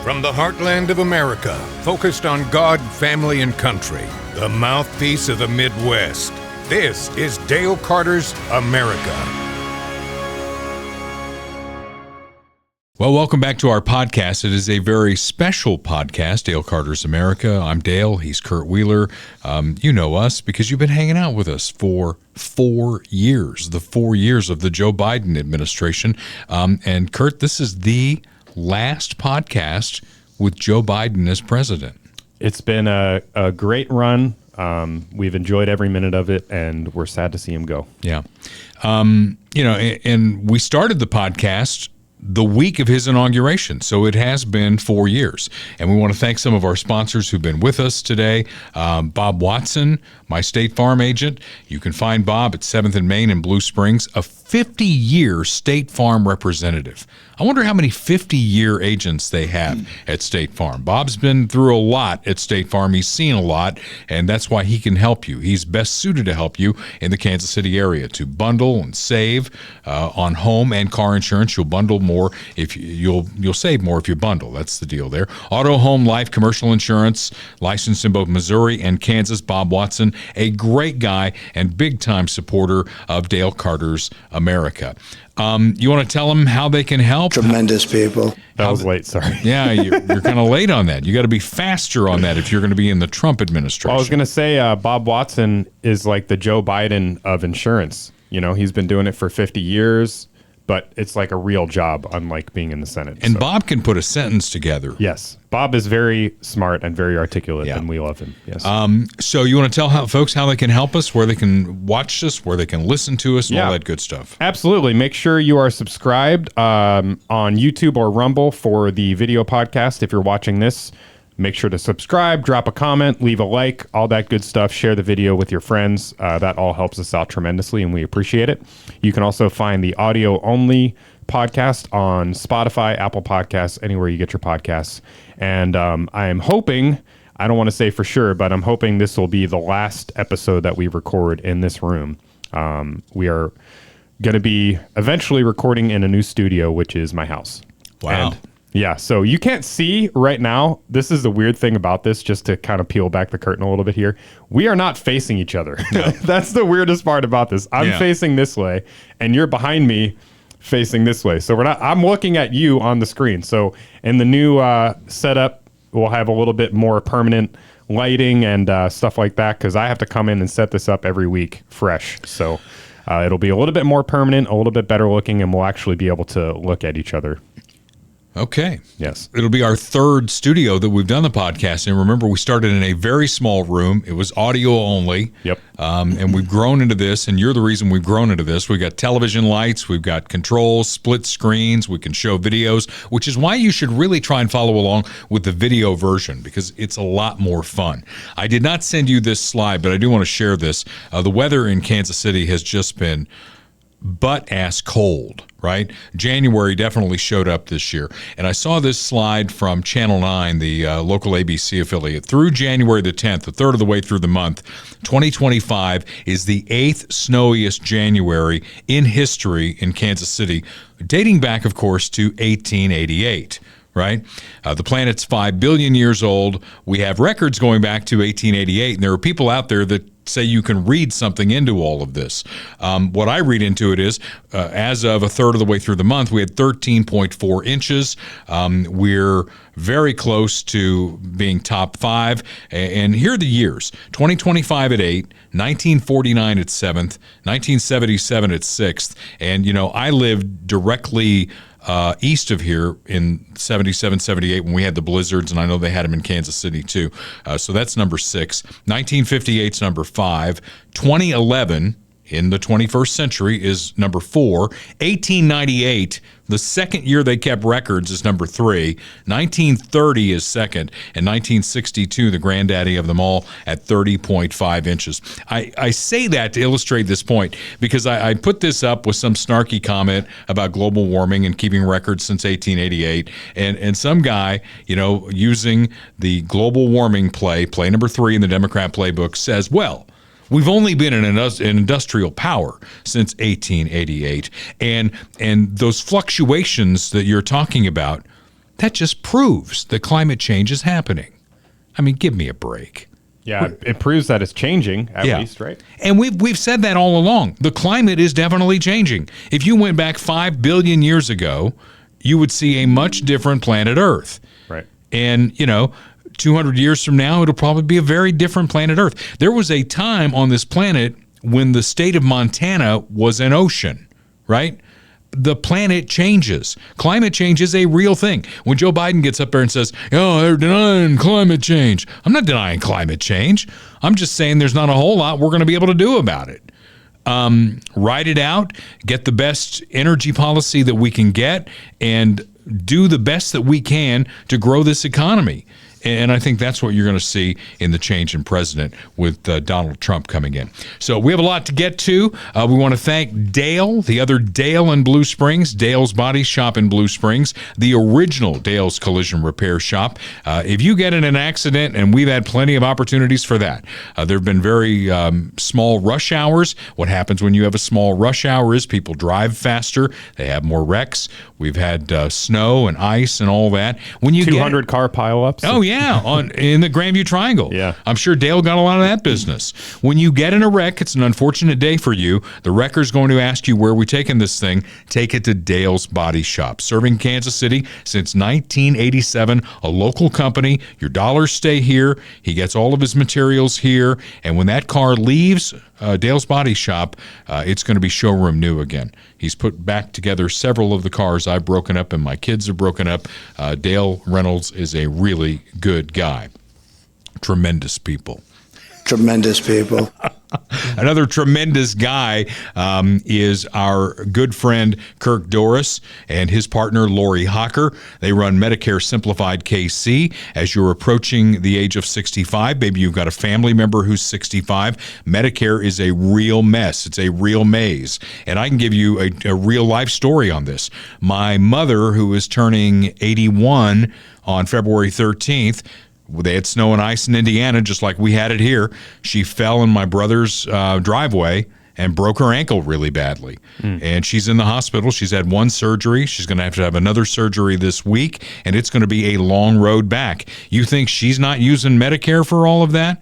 From the heartland of America, focused on God, family, and country, the mouthpiece of the Midwest. This is Dale Carter's America. Well, welcome back to our podcast. It is a very special podcast, Dale Carter's America. I'm Dale. He's Kurt Wheeler. You know us because you've been hanging out with us for 4 years, the 4 years of the Joe Biden administration. And Kurt, this is the last podcast with Joe Biden as president. It's been a great run. We've enjoyed every minute of it, and we're sad to see him go. Yeah. And we started the podcast the week of his inauguration. So it has been 4 years. And we want to thank some of our sponsors who've been with us today. Bob Watson, my State Farm agent. You can find Bob at 7th and Main in Blue Springs, a 50-year State Farm representative. I wonder how many 50-year agents they have at State Farm. Bob's been through a lot at State Farm. He's seen a lot, and that's why he can help you. He's best suited to help you in the Kansas City area to bundle and save on home and car insurance. You'll bundle more if you'll save more if you bundle. That's the deal there. Auto, home, life, commercial insurance, licensed in both Missouri and Kansas. Bob Watson, a great guy and big-time supporter of Dale Carter's America. You want to tell them how they can help? Tremendous people. That was late, sorry. Yeah, you're kind of late on that. You got to be faster on that if you're going to be in the Trump administration. Well, I was going to say Bob Watson is like the Joe Biden of insurance. You know, he's been doing it for 50 years, but it's like a real job, unlike being in the Senate. And so Bob can put a sentence together. Yes. Bob is very smart and very articulate, and we love him. Yes. So you want to tell folks how they can help us, where they can watch us, where they can listen to us, and all that good stuff? Absolutely. Make sure you are subscribed on YouTube or Rumble for the video podcast. If you're watching this, make sure to subscribe, drop a comment, leave a like, all that good stuff. Share the video with your friends. That all helps us out tremendously, and we appreciate it. You can also find the audio-only podcast on Spotify, Apple Podcasts, anywhere you get your podcasts. And I am hoping, I don't want to say for sure, but I'm hoping this will be the last episode that we record in this room. We are going to be eventually recording in a new studio, which is my house. Wow. And yeah, so you can't see right now. This is the weird thing about this, just to kind of peel back the curtain a little bit here. We are not facing each other. No. That's the weirdest part about this. I'm facing this way, and you're behind me facing this way. So I'm looking at you on the screen. So in the new setup, we'll have a little bit more permanent lighting and stuff like that, because I have to come in and set this up every week fresh. So it'll be a little bit more permanent, a little bit better looking, and we'll actually be able to look at each other. Okay. Yes. It'll be our third studio that we've done the podcast in. Remember, we started in a very small room. It was audio only. Yep. And we've grown into this, and you're the reason we've grown into this. We've got television lights, we've got controls, split screens, we can show videos, which is why you should really try and follow along with the video version, because it's a lot more fun. I did not send you this slide, but I do want to share this. The weather in Kansas City has just been butt-ass cold, right? January definitely showed up this year. And I saw this slide from Channel 9, the local ABC affiliate. Through January the 10th, a third of the way through the month, 2025 is the 8th snowiest January in history in Kansas City, dating back, of course, to 1888. Right? The planet's 5 billion years old. We have records going back to 1888, and there are people out there that say you can read something into all of this. What I read into it is, as of a third of the way through the month, we had 13.4 inches. We're very close to being top 5. And here are the years. 2025 at 8, 1949 at 7th, 1977 at 6th. And, I lived directly east of here in 77, 78 when we had the blizzards, and I know they had them in Kansas City too. So that's number 6. 1958 is number 5. 2011 in the 21st century is number 4. 1898, the second year they kept records, is number 3. 1930 is second, and 1962, the granddaddy of them all, at 30.5 inches. I say that to illustrate this point because I put this up with some snarky comment about global warming and keeping records since 1888, and some guy, using the global warming play number 3 in the Democrat playbook says, well, we've only been an industrial power since 1888, and those fluctuations that you're talking about, that just proves that climate change is happening. I mean, give me a break. Yeah, it proves that it's changing, at least, right? And we've said that all along. The climate is definitely changing. If you went back 5 billion years ago, you would see a much different planet Earth. Right. And, 200 years from now, it'll probably be a very different planet Earth. There was a time on this planet when the state of Montana was an ocean, right? The planet changes. Climate change is a real thing. When Joe Biden gets up there and says, they're denying climate change. I'm not denying climate change. I'm just saying there's not a whole lot we're going to be able to do about it. Ride it out, get the best energy policy that we can get, and do the best that we can to grow this economy. And I think that's what you're going to see in the change in president with Donald Trump coming in. So we have a lot to get to. We want to thank Dale, the other Dale in Blue Springs, Dale's Body Shop in Blue Springs, the original Dale's Collision Repair Shop. If you get in an accident, and we've had plenty of opportunities for that, there have been very small rush hours. What happens when you have a small rush hour is people drive faster. They have more wrecks. We've had snow and ice and all that. When you 200 car pileups. Oh, yeah. In the Grandview Triangle. Yeah. I'm sure Dale got a lot of that business. When you get in a wreck, it's an unfortunate day for you. The wrecker's going to ask you, where are we taking this thing? Take it to Dale's Body Shop. Serving Kansas City since 1987, a local company. Your dollars stay here. He gets all of his materials here. And when that car leaves Dale's Body Shop, it's going to be showroom new again. He's put back together several of the cars I've broken up and my kids have broken up. Dale Reynolds is a really good guy. Tremendous people. Tremendous people. Another tremendous guy is our good friend Kirk Doris and his partner Lori Hocker. They run Medicare Simplified KC. As you're approaching the age of 65, maybe you've got a family member who's 65, Medicare is a real mess. It's a real maze. And I can give you a real life story on this. My mother, who is turning 81 on February 13th, they had snow and ice in Indiana, just like we had it here. She fell in my brother's driveway and broke her ankle really badly. And she's in the hospital. She's had one surgery. She's going to have another surgery this week, and it's going to be a long road back. You think she's not using Medicare for all of that?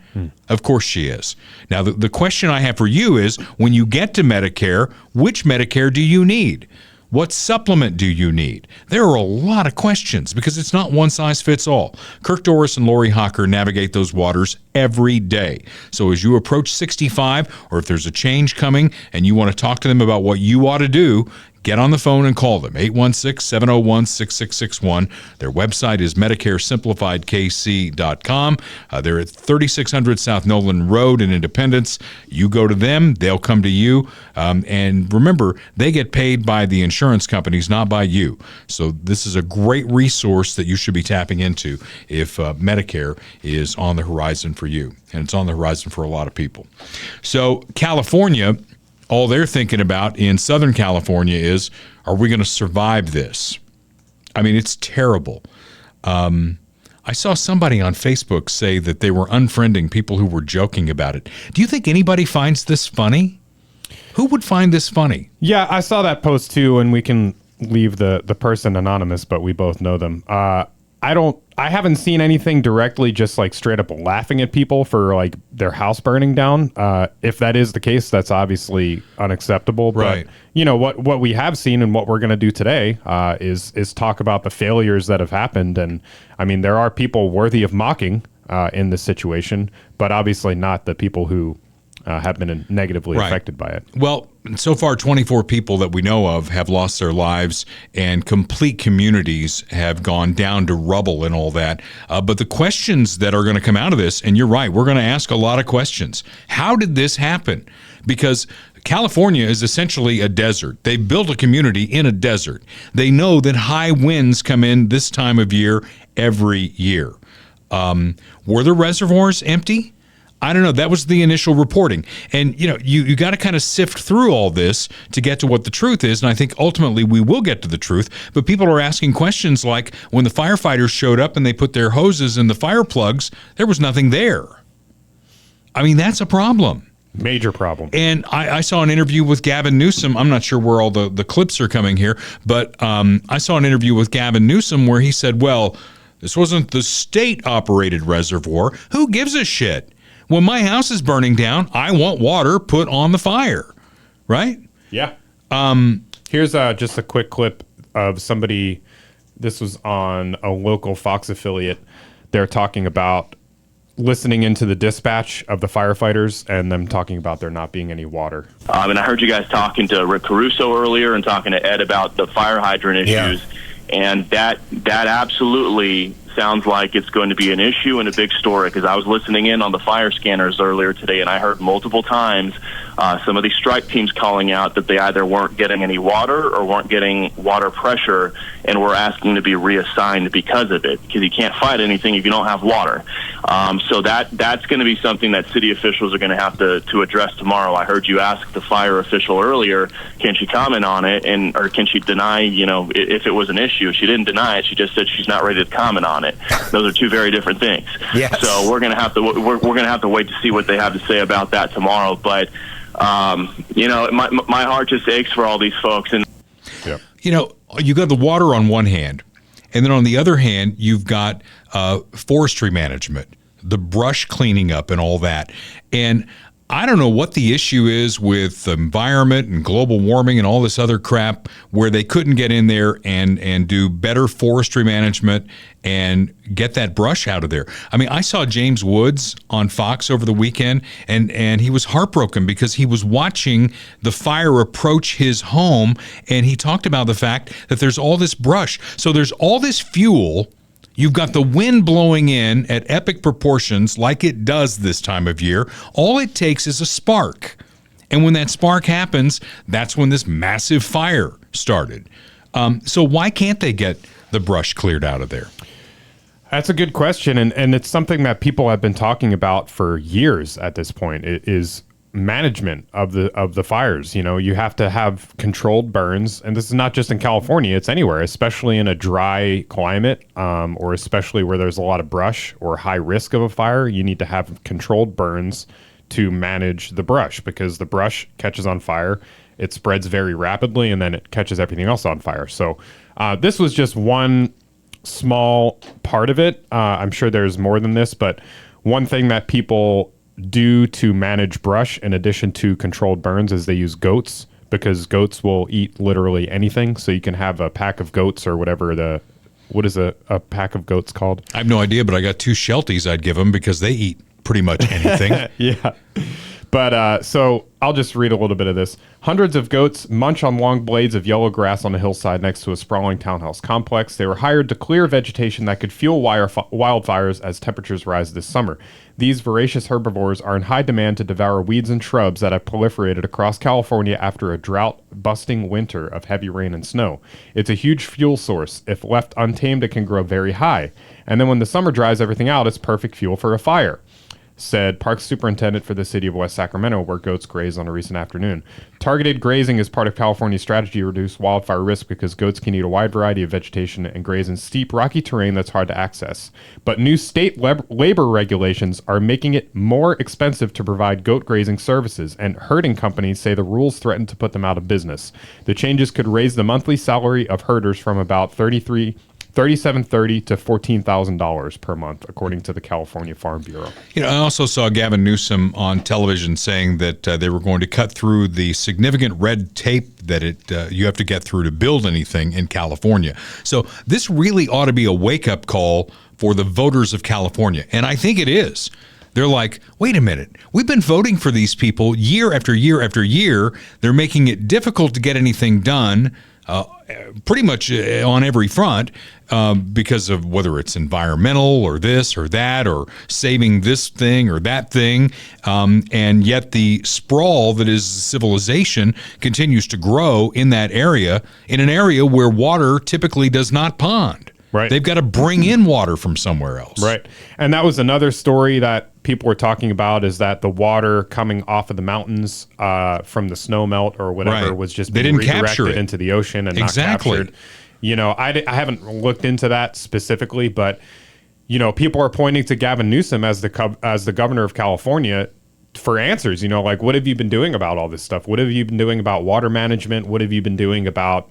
Of course she is. Now, the question I have for you is, when you get to Medicare, which Medicare do you need? What supplement do you need? There are a lot of questions because it's not one size fits all. Kirk Doris and Lori Hocker navigate those waters every day. So as you approach 65, or if there's a change coming and you want to talk to them about what you ought to do, get on the phone and call them, 816-701-6661. Their website is MedicareSimplifiedKC.com. They're at 3600 South Nolan Road in Independence. You go to them, they'll come to you. And remember, they get paid by the insurance companies, not by you. So this is a great resource that you should be tapping into if Medicare is on the horizon for you. And it's on the horizon for a lot of people. So California, all they're thinking about in Southern California is, are we going to survive this? I mean, it's terrible. I saw somebody on Facebook say that they were unfriending people who were joking about it. Do you think anybody finds this funny? Who would find this funny? Yeah, I saw that post too, and we can leave the person anonymous, but we both know them. I haven't seen anything directly just like straight up laughing at people for like their house burning down. If that is the case, that's obviously unacceptable. Right. But you know what we have seen and what we're going to do today is talk about the failures that have happened. And I mean, there are people worthy of mocking in this situation, but obviously not the people who have been negatively affected by it. Well, so far, 24 people that we know of have lost their lives, and complete communities have gone down to rubble and all that. But the questions that are going to come out of this, and you're right, we're going to ask a lot of questions. How did this happen? Because California is essentially a desert. They built a community in a desert. They know that high winds come in this time of year every year. Were the reservoirs empty? I don't know. That was the initial reporting. And, you know, you got to kind of sift through all this to get to what the truth is. And I think ultimately we will get to the truth. But people are asking questions like, when the firefighters showed up and they put their hoses in the fire plugs, there was nothing there. I mean, that's a problem. Major problem. And I saw an interview with Gavin Newsom. I'm not sure where all the clips are coming here, but I saw an interview with Gavin Newsom where he said, well, this wasn't the state-operated reservoir. Who gives a shit? When my house is burning down, I want water put on the fire, right? Yeah. Here's just a quick clip of somebody. This was on a local Fox affiliate. They're talking about listening into the dispatch of the firefighters and them talking about there not being any water. And I heard you guys talking to Rick Caruso earlier and talking to Ed about the fire hydrant issues. And that absolutely sounds like it's going to be an issue and a big story, because I was listening in on the fire scanners earlier today, and I heard multiple times some of these strike teams calling out that they either weren't getting any water or weren't getting water pressure, and were asking to be reassigned because of it, because you can't fight anything if you don't have water. So that's going to be something that city officials are going to have to address tomorrow. I heard you ask the fire official earlier, can she comment on it, or can she deny, if it was an issue? She didn't deny it. She just said she's not ready to comment on it. Those are two very different things. Yes. So we're going to have to wait to see what they have to say about that tomorrow. But my heart just aches for all these folks. And you got the water on one hand, and then on the other hand, you've got forestry management, the brush cleaning up and all that. And I don't know what the issue is with the environment and global warming and all this other crap, where they couldn't get in there and do better forestry management and get that brush out of there. I mean, I saw James Woods on Fox over the weekend, and he was heartbroken because he was watching the fire approach his home, and he talked about the fact that there's all this brush. So there's all this fuel. You've got the wind blowing in at epic proportions like it does this time of year. All it takes is a spark. And when that spark happens, that's when this massive fire started. So why can't they get the brush cleared out of there? That's a good question. And it's something that people have been talking about for years at this point. It is management of the fires. You have to have controlled burns, and this is not just in California, it's anywhere, especially in a dry climate, or especially where there's a lot of brush or high risk of a fire. You need to have controlled burns to manage the brush, because the brush catches on fire, it spreads very rapidly, and then it catches everything else on fire. So this was just one small part of it. I'm sure there's more than this, but one thing that people do to manage brush, in addition to controlled burns, is they use goats, because goats will eat literally anything. So you can have a pack of goats, or whatever what is a pack of goats called? I have no idea, but I got 2 Shelties I'd give them, because they eat pretty much anything. Yeah. But so I'll just read a little bit of this. Hundreds of goats munch on long blades of yellow grass on a hillside next to a sprawling townhouse complex. They were hired to clear vegetation that could fuel wildfires as temperatures rise this summer. These voracious herbivores are in high demand to devour weeds and shrubs that have proliferated across California after a drought-busting winter of heavy rain and snow. It's a huge fuel source. If left untamed, it can grow very high. And then when the summer dries everything out, it's perfect fuel for a fire, said Parks Superintendent for the city of West Sacramento, where goats grazed on a recent afternoon. Targeted grazing is part of California's strategy to reduce wildfire risk, because goats can eat a wide variety of vegetation and graze in steep, rocky terrain that's hard to access. But new state labor regulations are making it more expensive to provide goat grazing services, and herding companies say the rules threaten to put them out of business. The changes could raise the monthly salary of herders from about $3,730 to $14,000 per month, according to the California Farm Bureau. I also saw Gavin Newsom on television saying that they were going to cut through the significant red tape that you have to get through to build anything in California. So this really ought to be a wake-up call for the voters of California, and I think it is. They're like, wait a minute, we've been voting for these people year after year after year. They're making it difficult to get anything done, pretty much on every front, because of whether it's environmental or this or that, or saving this thing or that thing. And yet the sprawl that is civilization continues to grow in that area, in an area where water typically does not pond. Right. They've got to bring in water from somewhere else. Right. And that was another story that people were talking about, is that the water coming off of the mountains from the snow melt or whatever was just being redirected into the ocean and not captured. I haven't looked into that specifically, but people are pointing to Gavin Newsom as the governor of California for answers. Like, what have you been doing about all this stuff? What have you been doing about water management? What have you been doing about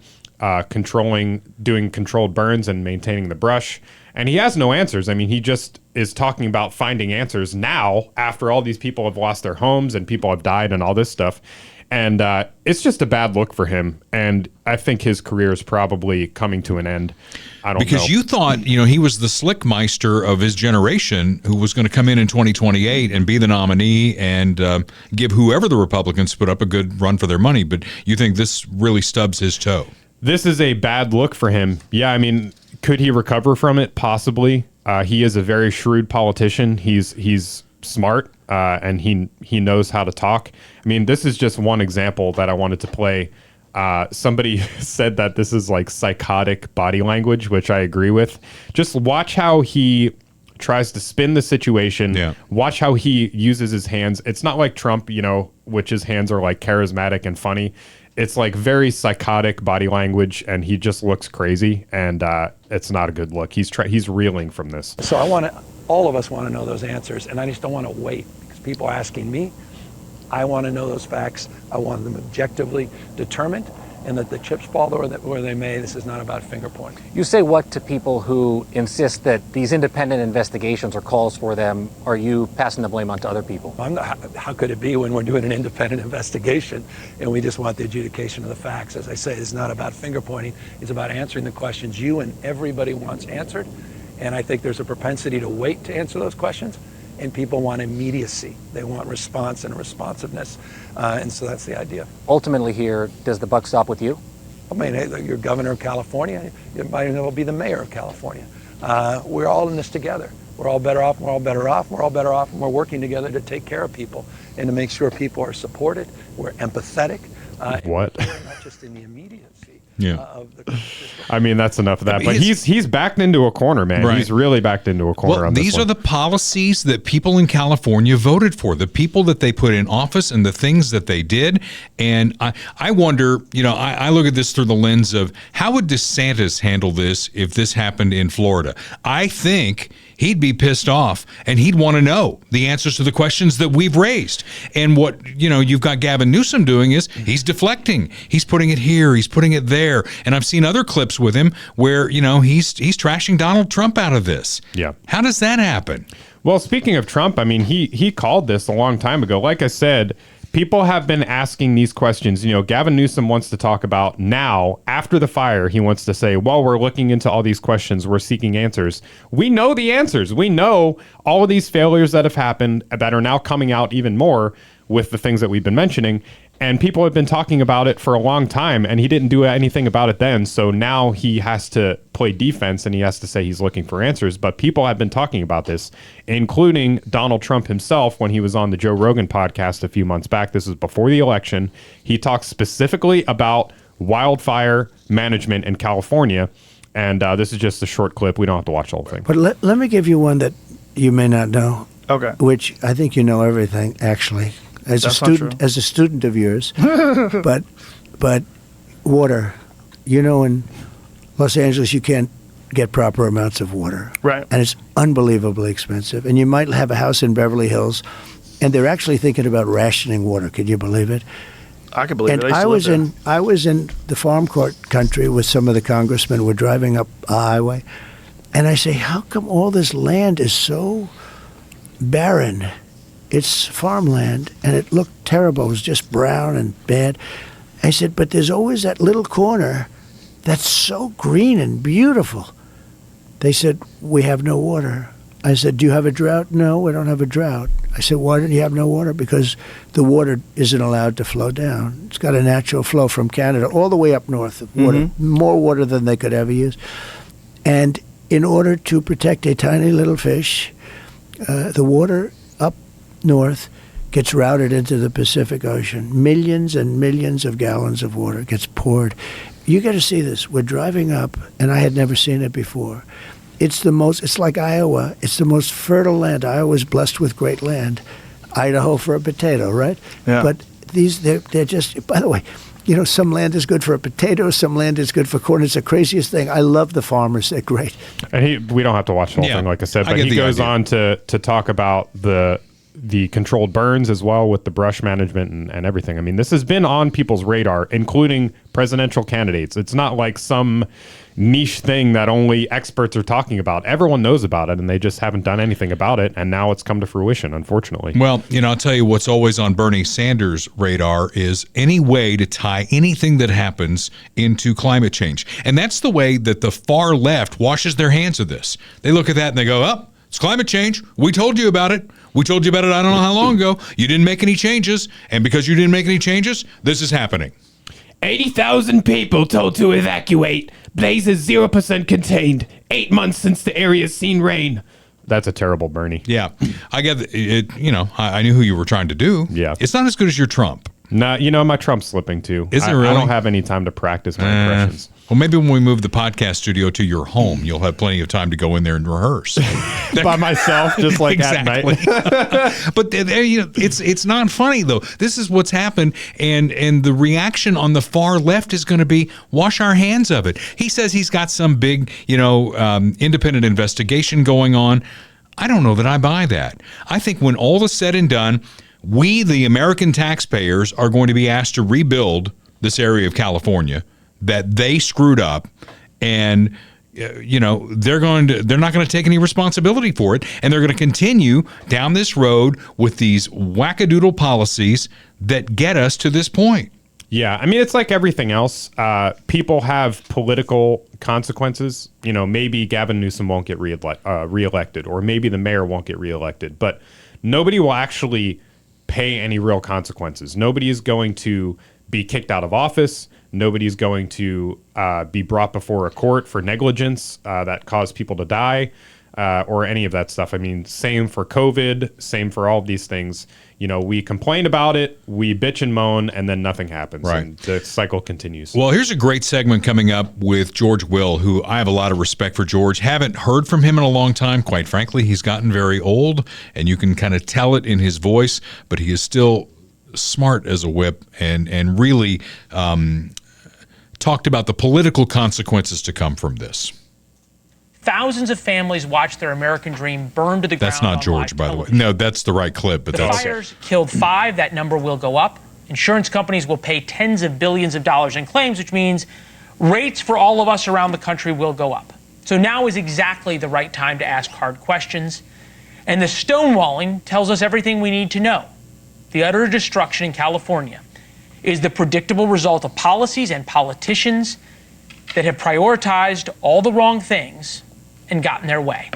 doing controlled burns and maintaining the brush? And he has no answers. I mean, he just is talking about finding answers now after all these people have lost their homes and people have died and all this stuff. And it's just a bad look for him. And I think his career is probably coming to an end. I don't know. Because you thought, he was the slickmeister of his generation who was going to come in 2028 and be the nominee and give whoever the Republicans put up a good run for their money. But you think this really stubs his toe? This is a bad look for him. Yeah, I mean, could he recover from it? Possibly. He is a very shrewd politician. He's smart, and he knows how to talk. I mean, this is just one example that I wanted to play. Somebody said that this is like psychotic body language, which I agree with. Just watch how he tries to spin the situation. Yeah. Watch how he uses his hands. It's not like Trump, which his hands are like charismatic and funny. It's like very psychotic body language, and he just looks crazy, and it's not a good look. He's reeling from this. So all of us want to know those answers, and I just don't want to wait because people are asking me. I want to know those facts. I want them objectively determined, and that the chips fall where they may. This is not about finger pointing. You say what to people who insist that these independent investigations or calls for them? Are you passing the blame on to other people? How could it be when we're doing an independent investigation and we just want the adjudication of the facts? As I say, it's not about finger pointing. It's about answering the questions you and everybody wants answered. And I think there's a propensity to wait to answer those questions. And people want immediacy. They want response and responsiveness. And so that's the idea. Ultimately here, does the buck stop with you? I mean, you're governor of California. You might as well be the mayor of California. We're all in this together. We're all better off. We're all better off. We're all better off. And we're working together to take care of people and to make sure people are supported. We're empathetic. What? Not just in the immediacy. Yeah. I mean, that's enough of that. But he's backed into a corner, man. Right. He's really backed into a corner. Well, these are the policies that people in California voted for, the people that they put in office and the things that they did. And I wonder, I look at this through the lens of how would DeSantis handle this if this happened in Florida? I think he'd be pissed off and he'd want to know the answers to the questions that we've raised. And what, you've got Gavin Newsom doing is he's deflecting. He's putting it here. He's putting it there. And I've seen other clips with him where, he's trashing Donald Trump out of this. Yeah. How does that happen? Well, speaking of Trump, I mean, he called this a long time ago. Like I said, people have been asking these questions. Gavin Newsom wants to talk about now, after the fire, he wants to say, well, we're looking into all these questions. We're seeking answers. We know the answers. We know all of these failures that have happened that are now coming out even more with the things that we've been mentioning. And people have been talking about it for a long time, and he didn't do anything about it then. So now he has to play defense, and he has to say he's looking for answers. But people have been talking about this, including Donald Trump himself when he was on the Joe Rogan podcast a few months back. This was before the election. He talked specifically about wildfire management in California. And this is just a short clip. We don't have to watch the whole thing. But let me give you one that you may not know. Okay. Which I think you know everything, actually. As a student of yours, but water, in Los Angeles you can't get proper amounts of water, right? And it's unbelievably expensive. And you might have a house in Beverly Hills, and they're actually thinking about rationing water. Can you believe it? I can believe it. I was in the farm court country with some of the congressmen. We're driving up a highway, and I say, how come all this land is so barren? It's farmland, and it looked terrible. It was just brown and bad. I said, but there's always that little corner that's so green and beautiful. They said, we have no water. I said, do you have a drought? No, we don't have a drought. I said, why don't you have no water? Because the water isn't allowed to flow down. It's got a natural flow from Canada all the way up north of water, more water than they could ever use. And in order to protect a tiny little fish, the water up north gets routed into the Pacific Ocean. Millions and millions of gallons of water gets poured. You got to see this. We're driving up, and I had never seen it before. It's like Iowa. It's the most fertile land. Iowa's blessed with great land. Idaho for a potato, right? Yeah. But they're just, by the way, some land is good for a potato, some land is good for corn. It's the craziest thing. I love the farmers. They're great. And we don't have to watch the whole thing, like I said, but he goes on to talk about the controlled burns as well with the brush management and everything. I mean, this has been on people's radar, including presidential candidates. It's not like some niche thing that only experts are talking about. Everyone knows about it, and they just haven't done anything about it, and now it's come to fruition, unfortunately. Well, I'll tell you what's always on Bernie Sanders' radar is any way to tie anything that happens into climate change. And that's the way that the far left washes their hands of this. They look at that and they go, oh, it's climate change. We told you about it. We told you about it I don't know how long ago. You didn't make any changes, and because you didn't make any changes, this is happening. 80,000 people told to evacuate. Blazes 0% contained. 8 months since the area's seen rain. That's a terrible Bernie. Yeah. I get it. I knew who you were trying to do. Yeah. It's not as good as your Trump. No, my Trump's slipping too. Is it really? I don't have any time to practice my impressions. Well, maybe when we move the podcast studio to your home, you'll have plenty of time to go in there and rehearse. By myself, just like exactly. at night. But it's not funny though. This is what's happened, and the reaction on the far left is going to be wash our hands of it. He says he's got some big, independent investigation going on. I don't know that I buy that. I think when all is said and done, we, the American taxpayers, are going to be asked to rebuild this area of California that they screwed up, and they're not going to take any responsibility for it, and they're going to continue down this road with these wackadoodle policies that get us to this point. Yeah, I mean, it's like everything else. People have political consequences. Maybe Gavin Newsom won't get reelected, or maybe the mayor won't get reelected, but nobody will actually pay any real consequences. Nobody is going to be kicked out of office. Nobody is going to be brought before a court for negligence that caused people to die, or any of that stuff. I mean, same for COVID, same for all of these things. We complain about it, we bitch and moan, and then nothing happens. Right. And the cycle continues. Well, here's a great segment coming up with George Will, who I have a lot of respect for. George, haven't heard from him in a long time. Quite frankly, he's gotten very old, and you can kind of tell it in his voice, but he is still smart as a whip, and really talked about the political consequences to come from this. Thousands of families watched their American dream burn to the ground. That's not George, by the way. No, that's the right clip. But the fires killed 5. That number will go up. Insurance companies will pay tens of billions of dollars in claims, which means rates for all of us around the country will go up. So now is exactly the right time to ask hard questions. And the stonewalling tells us everything we need to know. The utter destruction in California is the predictable result of policies and politicians that have prioritized all the wrong things and gotten their way.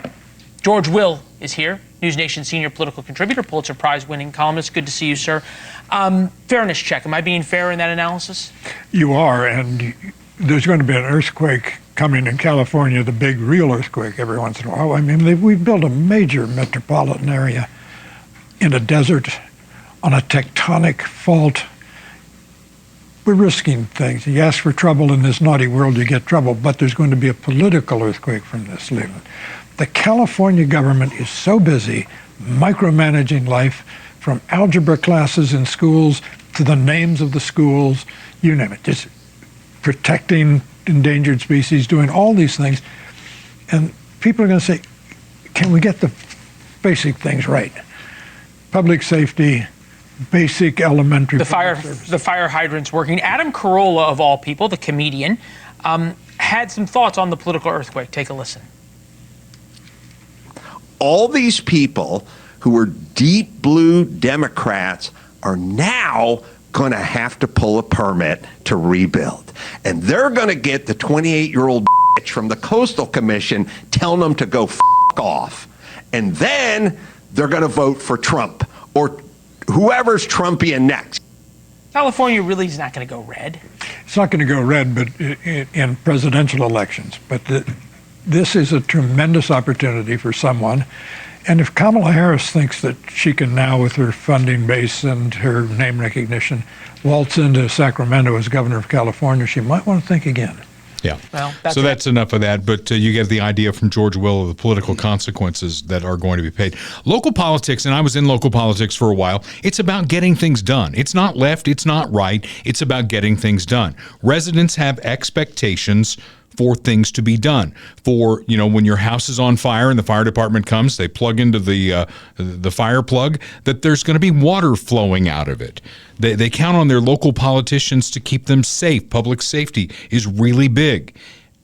George Will is here, News Nation senior political contributor, Pulitzer Prize-winning columnist. Good to see you, sir. Fairness check. Am I being fair in that analysis? You are, and there's going to be an earthquake coming in California, the big real earthquake every once in a while. I mean, we've built a major metropolitan area in a desert on a tectonic fault. We're risking things. You ask for trouble in this naughty world, you get trouble, but there's going to be a political earthquake from this, Leland. The California government is so busy micromanaging life, from algebra classes in schools to the names of the schools, you name it, just protecting endangered species, doing all these things. And people are going to say, can we get the basic things right? Public safety, basic elementary. The fire hydrants working. Adam Carolla, of all people, the comedian, had some thoughts on the political earthquake. Take a listen. All these people who were deep blue Democrats are now going to have to pull a permit to rebuild. And they're going to get the 28-year-old bitch from the Coastal Commission telling them to go f*** off. And then they're going to vote for Trump or whoever's Trumpian next. California really is not going to go red. It's not going to go red, but in presidential elections. But this is a tremendous opportunity for someone. And if Kamala Harris thinks that she can now, with her funding base and her name recognition, waltz into Sacramento as governor of California, she might want to think again. Yeah. Well, that's enough of that. But you get the idea from George Will of the political consequences that are going to be paid. Local politics, and I was in local politics for a while, it's about getting things done. It's not left, it's not right. It's about getting things done. Residents have expectations for things to be done. For, when your house is on fire and the fire department comes, they plug into the fire plug, that there's going to be water flowing out of it. They count on their local politicians to keep them safe. Public safety is really big.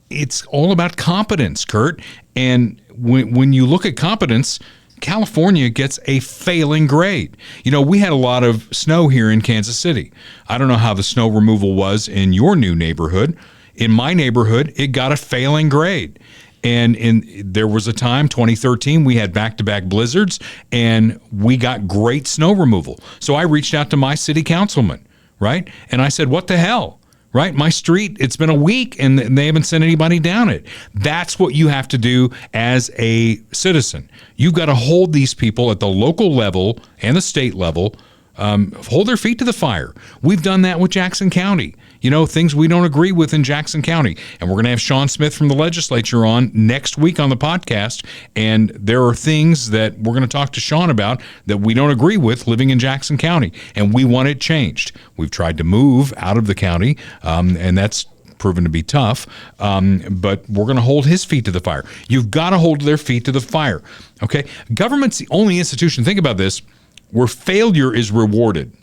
It's all about competence, Kurt. And when you look at competence, California gets a failing grade. We had a lot of snow here in Kansas City. I don't know how the snow removal was in your new neighborhood. In my neighborhood, it got a failing grade. And there was a time, 2013, we had back-to-back blizzards, and we got great snow removal. So I reached out to my city councilman, right? And I said, what the hell? Right? My street, it's been a week and they haven't sent anybody down it. That's what you have to do as a citizen. You've got to hold these people at the local level and the state level, hold their feet to the fire. We've done that with Jackson County. Things we don't agree with in Jackson County. And we're going to have Sean Smith from the legislature on next week on the podcast. And there are things that we're going to talk to Sean about that we don't agree with living in Jackson County. And we want it changed. We've tried to move out of the county, and that's proven to be tough. But we're going to hold his feet to the fire. You've got to hold their feet to the fire. Okay? Government's the only institution, think about this, where failure is rewarded.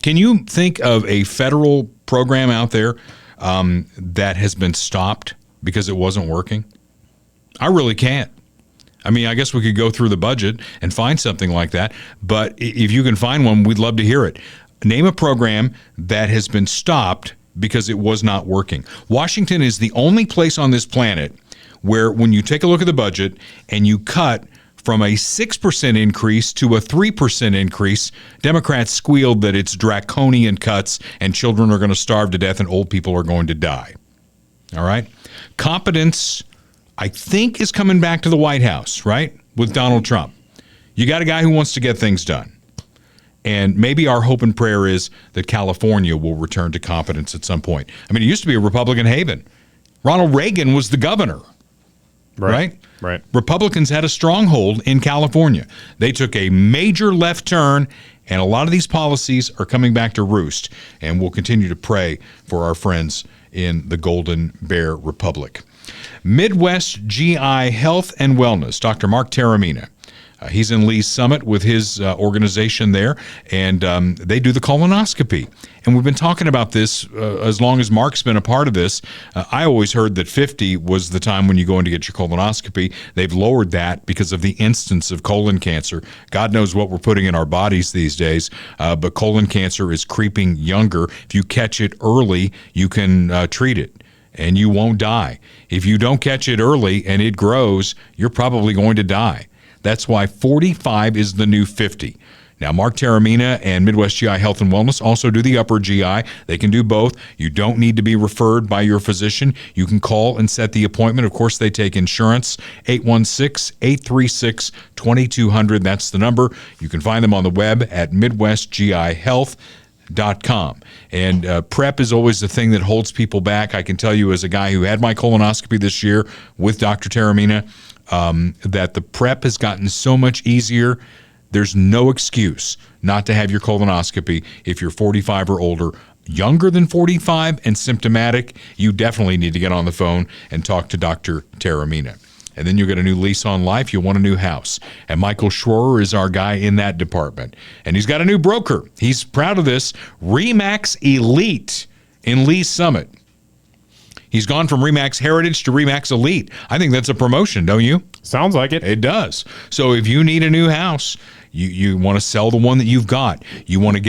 Can you think of a federal program out there that has been stopped because it wasn't working? I really can't. I mean, I guess we could go through the budget and find something like that, but if you can find one, we'd love to hear it. Name a program that has been stopped because it was not working. Washington is the only place on this planet where when you take a look at the budget and you cut from a 6% increase to a 3% increase, Democrats squealed that it's draconian cuts and children are going to starve to death and old people are going to die. All right? Competence, I think, is coming back to the White House, right? With Donald Trump. You got a guy who wants to get things done. And maybe our hope and prayer is that California will return to competence at some point. I mean, it used to be a Republican haven. Ronald Reagan was the governor, right? Right. Republicans had a stronghold in California. They took a major left turn, and a lot of these policies are coming back to roost. And we'll continue to pray for our friends in the Golden Bear Republic. Midwest GI Health and Wellness, Dr. Mark Taormina. He's in Lee's Summit with his organization there, and they do the colonoscopy. And we've been talking about this as long as Mark's been a part of this. I always heard that 50 was the time when you go in to get your colonoscopy. They've lowered that because of the instance of colon cancer. God knows what we're putting in our bodies these days, but colon cancer is creeping younger. If you catch it early, you can treat it, and you won't die. If you don't catch it early and it grows, you're probably going to die. That's why 45 is the new 50. Now, Mark Taormina and Midwest GI Health and Wellness also do the upper GI. They can do both. You don't need to be referred by your physician. You can call and set the appointment. Of course, they take insurance. 816-836-2200. That's the number. You can find them on the web at MidwestGIHealth.com. And prep is always the thing that holds people back. I can tell you as a guy who had my colonoscopy this year with Dr. Taormina, that the prep has gotten so much easier. There's no excuse not to have your colonoscopy if you're 45 or older. Younger than 45 and symptomatic, you definitely need to get on the phone and talk to Dr. Taormina. And then you'll get a new lease on life. You'll want a new house. And Michael Schroer is our guy in that department. And he's got a new broker. He's proud of this. RE/MAX Elite in Lee's Summit. He's gone from RE/MAX Heritage to RE/MAX Elite. I think that's a promotion, don't you? Sounds like it. It does. So if you need a new house, you want to sell the one that you've got. You want to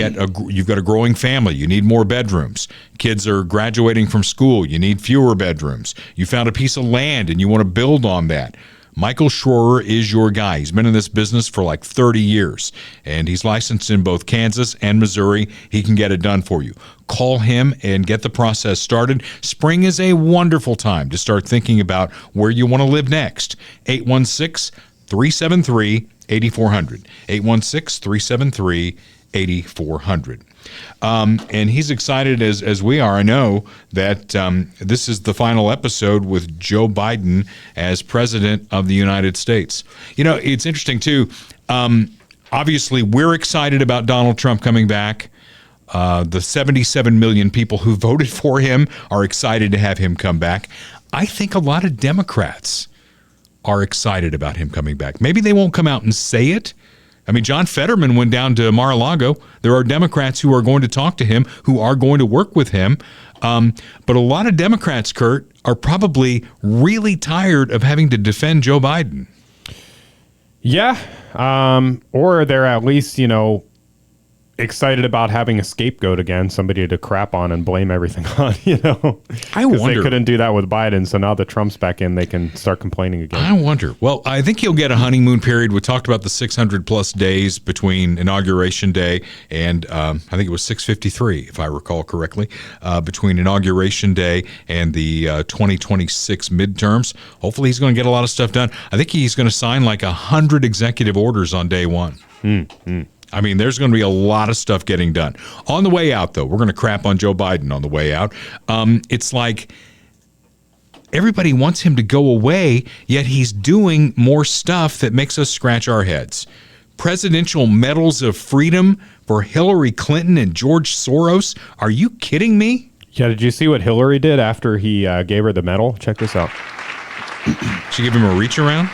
you've got a growing family. You need more bedrooms. Kids are graduating from school. You need fewer bedrooms. You found a piece of land and you want to build on that. Michael Schroer is your guy. He's been in this business for like 30 years, and he's licensed in both Kansas and Missouri. He can get it done for you. Call him and get the process started. Spring is a wonderful time to start thinking about where you want to live next. 816-373-8400. 816-373-8400. And he's excited as we are. I know that this is the final episode with Joe Biden as president of the United States. You know, it's interesting, too. Obviously, we're excited about Donald Trump coming back. The 77 million people who voted for him are excited to have him come back. I think a lot of Democrats are excited about him coming back. Maybe they won't come out and say it. I mean, John Fetterman went down to Mar-a-Lago. There are Democrats who are going to talk to him, who are going to work with him. But a lot of Democrats, Kurt, are probably really tired of having to defend Joe Biden. Yeah. Or they're at least, excited about having a scapegoat again, somebody to crap on and blame everything on, I wonder. They couldn't do that with Biden, so now that Trump's back in, they can start complaining again. I wonder. Well, I think he'll get a honeymoon period. We talked about the 600-plus days between Inauguration Day and I think it was 653, if I recall correctly, between Inauguration Day and the 2026 midterms. Hopefully he's going to get a lot of stuff done. I think he's going to sign like 100 executive orders on day one. I mean, there's going to be a lot of stuff getting done. On the way out, though, we're going to crap on Joe Biden on the way out. It's like everybody wants him to go away, yet he's doing more stuff that makes us scratch our heads. Presidential Medals of Freedom for Hillary Clinton and George Soros. Are you kidding me? Yeah, did you see what Hillary did after he gave her the medal? Check this out. She gave him a reach around?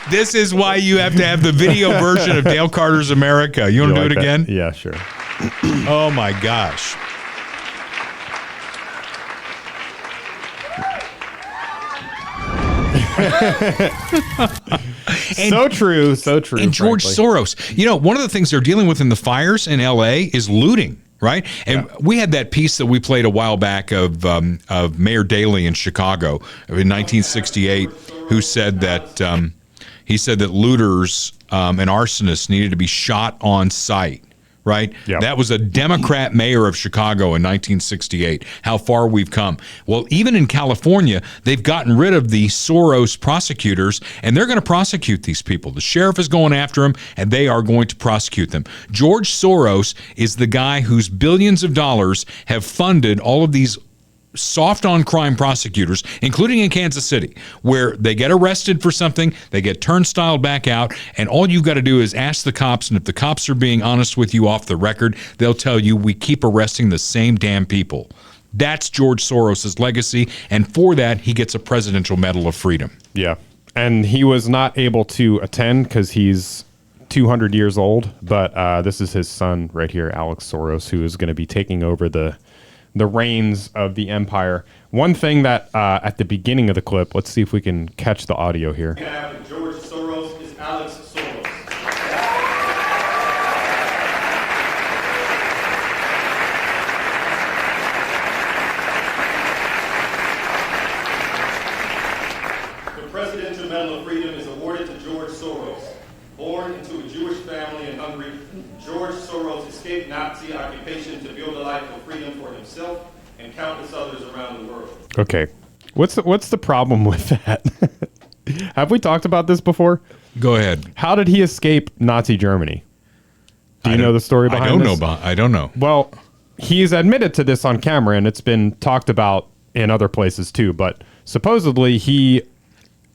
This is why you have to have the video version of Dale Carter's America. You want to do it again? Yeah, sure. Oh my gosh. So true. And George Soros. One of the things they're dealing with in the fires in L.A. is looting. Right. And we had that piece that we played a while back of Mayor Daley in Chicago in 1968, who said that looters and arsonists needed to be shot on sight. Right. Yep. That was a Democrat mayor of Chicago in 1968. How far we've come. Well, even in California, they've gotten rid of the Soros prosecutors, and they're going to prosecute these people. The sheriff is going after them, and they are going to prosecute them. George Soros is the guy whose billions of dollars have funded all of these soft on crime prosecutors, including in Kansas City, where they get arrested for something, they get turnstiled back out, and all you've got to do is ask the cops, and if the cops are being honest with you off the record, they'll tell you we keep arresting the same damn people. That's George Soros' legacy, and for that, he gets a Presidential Medal of Freedom. Yeah, and he was not able to attend because he's 200 years old, but this is his son right here, Alex Soros, who is going to be taking over the reins of the empire. One thing that at the beginning of the clip, let's see if we can catch the audio here. George Soros is Alex Soros. The Presidential Medal of Freedom is awarded to George Soros. Born into a Jewish family in Hungary, George Soros escaped Nazi occupation to build a life of freedom for himself and countless others around the world. Okay. What's the problem with that? Have we talked about this before? Go ahead. How did he escape Nazi Germany? Do you know the story behind this? I don't know. Well, he's admitted to this on camera, and it's been talked about in other places too, but supposedly he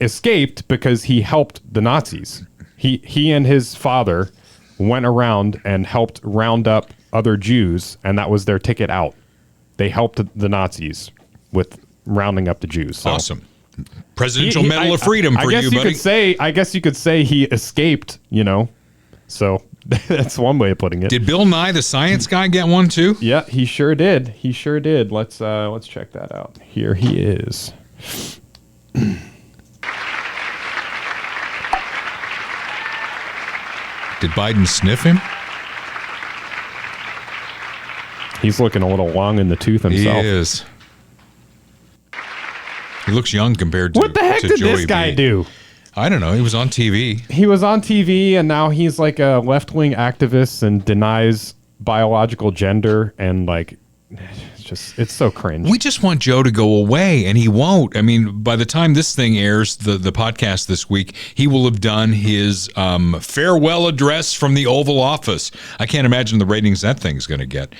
escaped because he helped the Nazis. He and his father went around and helped round up other Jews, and that was their ticket out. They helped the Nazis with rounding up the Jews. So awesome. Presidential Medal of Freedom for you, buddy. I guess you could say he escaped, So that's one way of putting it. Did Bill Nye, the science guy, get one too? Yeah, he sure did. Let's check that out. Here he is. Did Biden sniff him? He's looking a little long in the tooth himself. He is. He looks young compared to What the heck did Joey this guy B. do? I don't know. He was on TV. He was on TV, and now he's like a left-wing activist and denies biological gender and it's so cringe. We just want Joe to go away, and he won't. I mean, by the time this thing airs, the podcast this week, he will have done his farewell address from the Oval Office. I can't imagine the ratings that thing's going to get.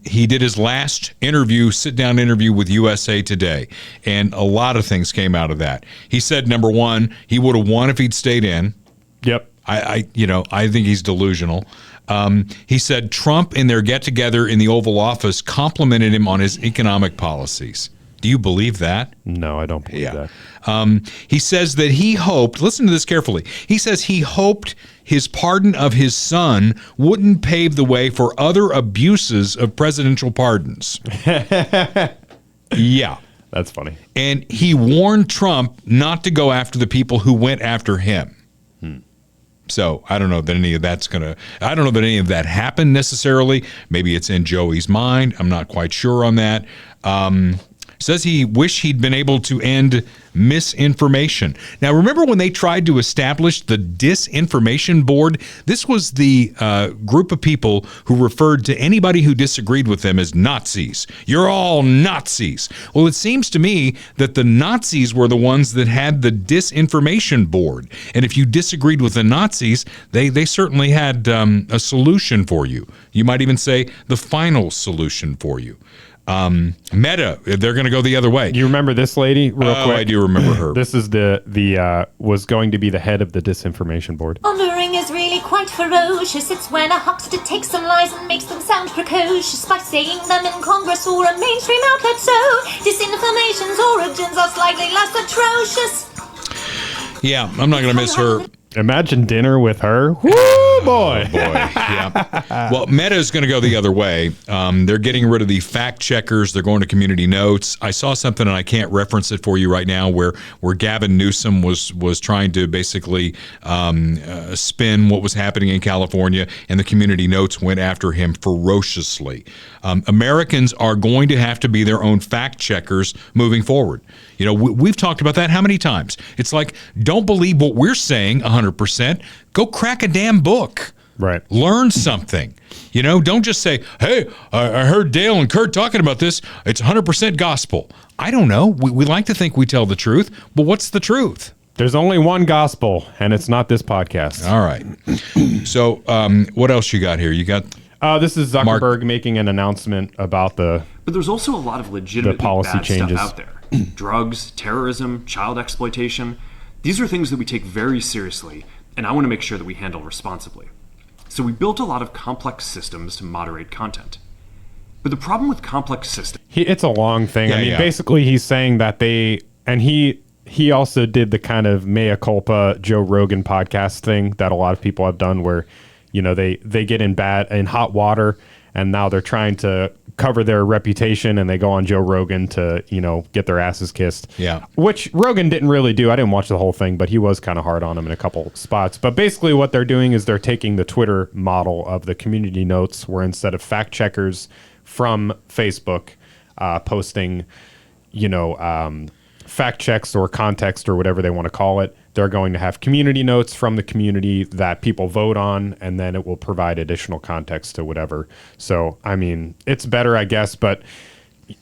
He did his last sit-down interview with USA Today, and a lot of things came out of that. He said, number one, he would have won if he'd stayed in. Yep. I think he's delusional. He said Trump in their get-together in the Oval Office complimented him on his economic policies. Do you believe that? No, I don't believe that. He says that he hoped, listen to this carefully, he says he hoped his pardon of his son wouldn't pave the way for other abuses of presidential pardons. Yeah. That's funny. And he warned Trump not to go after the people who went after him. So I don't know that any of that happened necessarily. Maybe it's in Joey's mind. I'm not quite sure on that. Says he wished he'd been able to end misinformation. Now, remember when they tried to establish the Disinformation Board? This was the group of people who referred to anybody who disagreed with them as Nazis. You're all Nazis. Well, it seems to me that the Nazis were the ones that had the Disinformation Board. And if you disagreed with the Nazis, they certainly had a solution for you. You might even say the final solution for you. Meta, they're going to go the other way. You remember this lady real quick? I do remember her. This is was going to be the head of the Disinformation Board. Pondering is really quite ferocious. It's when a huckster takes some lies and makes them sound precocious by saying them in Congress or a mainstream outlet. So disinformation's origins are slightly less atrocious. Yeah, I'm not going to miss her. Imagine dinner with her. Woo, boy. Oh, boy. Yeah. Well, Meta is going to go the other way. They're getting rid of the fact checkers. They're going to community notes. I saw something, and I can't reference it for you right now, where Gavin Newsom was trying to basically spin what was happening in California, and the community notes went after him ferociously. Americans are going to have to be their own fact checkers moving forward. You know, we've talked about that how many times? It's like, don't believe what we're saying 100%. Go crack a damn book. Right. Learn something. You know, don't just say, hey, I heard Dale and Kurt talking about this. It's 100% gospel. I don't know. We like to think we tell the truth, but what's the truth? There's only one gospel, and it's not this podcast. All right. So what else you got here? You got... this is Zuckerberg making an announcement about But there's also a lot of legitimate policy bad changes stuff out there. Drugs, terrorism, child exploitation. These are things that we take very seriously, and I want to make sure that we handle responsibly. So we built a lot of complex systems to moderate content. But the problem with complex systems... It's a long thing. Basically he's saying that he also did the kind of mea culpa Joe Rogan podcast thing that a lot of people have done where, you know, they get in hot water, and now they're trying to cover their reputation, and they go on Joe Rogan to, you know, get their asses kissed. Yeah. Which Rogan didn't really do. I didn't watch the whole thing, but he was kind of hard on him in a couple spots. But basically what they're doing is they're taking the Twitter model of the community notes, where instead of fact checkers from Facebook posting, you know, fact checks or context or whatever they want to call it, they're going to have community notes from the community that people vote on, and then it will provide additional context to whatever. So, I mean, it's better, I guess, but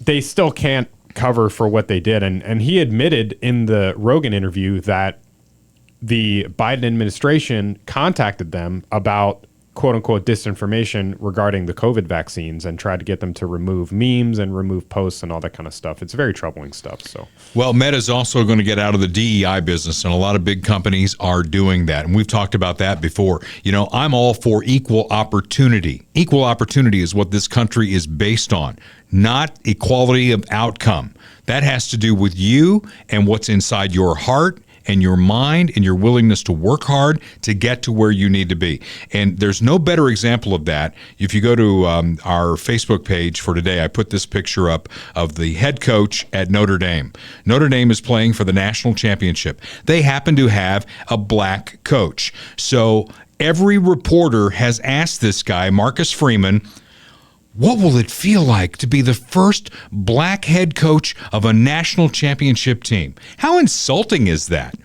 they still can't cover for what they did. And he admitted in the Rogan interview that the Biden administration contacted them about quote-unquote disinformation regarding the COVID vaccines and tried to get them to remove memes and remove posts and all that kind of stuff. It's very troubling stuff. So, well, Meta's also going to get out of the DEI business, and a lot of big companies are doing that. And we've talked about that before. You know, I'm all for equal opportunity. Equal opportunity is what this country is based on, not equality of outcome. That has to do with you and what's inside your heart and your mind and your willingness to work hard to get to where you need to be. And there's no better example of that. If you go to our Facebook page for today, I put this picture up of the head coach at Notre Dame. Notre Dame is playing for the national championship. They happen to have a black coach. So every reporter has asked this guy, Marcus Freeman, what will it feel like to be the first black head coach of a national championship team? How insulting is that?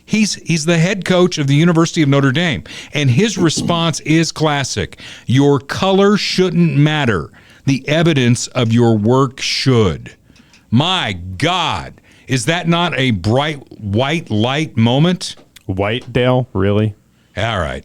He's the head coach of the University of Notre Dame, and his response is classic. Your color shouldn't matter. the evidence of your work should. My God, is that not a bright white light moment? White, Dale? Really? All right.